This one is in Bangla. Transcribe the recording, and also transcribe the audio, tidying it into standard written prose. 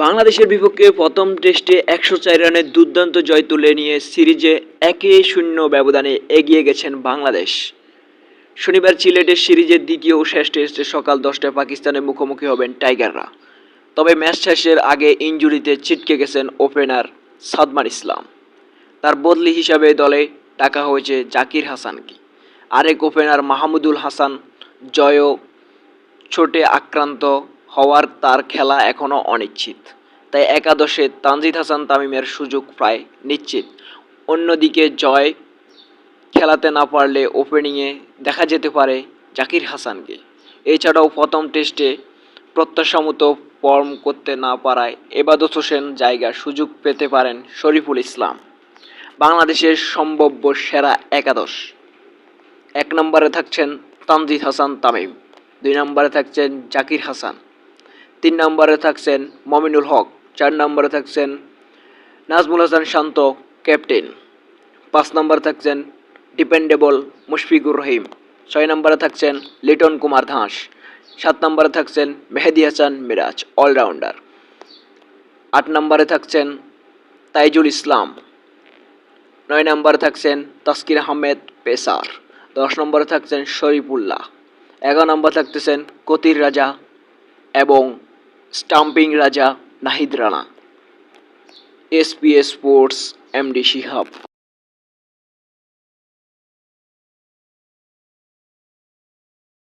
বাংলাদেশের বিপক্ষে প্রথম টেস্টে ১০৪ রানের দুর্দান্ত জয় তুলে নিয়ে সিরিজে ১-০ ব্যবধানে এগিয়ে গেছেন বাংলাদেশ। শনিবার সিলেটের সিরিজের দ্বিতীয় ও শেষ টেস্টে সকাল ১০টায় পাকিস্তানের মুখোমুখি হবেন টাইগাররা। তবে ম্যাচ শেষের আগে ইনজুরিতে ছিটকে গেছেন ওপেনার সাদমান ইসলাম। তার বদলি হিসাবে দলে ডাকা হয়েছে জাকির হাসানকে। আরেক ওপেনার মাহমুদুল হাসান জয়ও চোটে আক্রান্ত হওয়ার তার খেলা এখনও অনিশ্চিত, তাই একাদশে তানজিদ হাসান তামিমের সুযোগ প্রায় নিশ্চিত। অন্যদিকে জয় খেলাতে না পারলে ওপেনিংয়ে দেখা যেতে পারে জাকির হাসানকে। এছাড়াও প্রথম টেস্টে প্রত্যাশামতো ফর্ম করতে না পারায় এবাদত হোসেন জায়গার সুযোগ পেতে পারেন শরীফুল ইসলাম। বাংলাদেশের সম্ভাব্য সেরা একাদশ: ১ নম্বরে থাকছেন তানজিদ হাসান তামিম, ২ নম্বরে থাকছেন জাকির হাসান, ৩ নম্বরে থাকছেন মমিনুল হক, ৪ নম্বরে থাকছেন নাজমুল হাসান শান্ত ক্যাপ্টেন, ৫ নম্বরে থাকছেন ডিপেন্ডেবল মুশফিকুর রহিম, ৬ নম্বরে থাকছেন লিটন কুমার দাস, ৭ নম্বরে থাকছেন মেহেদী হাসান মিরাজ অলরাউন্ডার, ৮ নম্বরে থাকছেন তাইজুল ইসলাম, ৯ নম্বরে থাকছেন তাসকিন আহমেদ পেসার, ১০ নম্বরে থাকছেন শরীফুল্লাহ, ১১ নম্বরে থাকতেছেন গতির রাজা এবং স্টাম্পিং রাজা Nahid Rana. SPS sports, MD Shihab.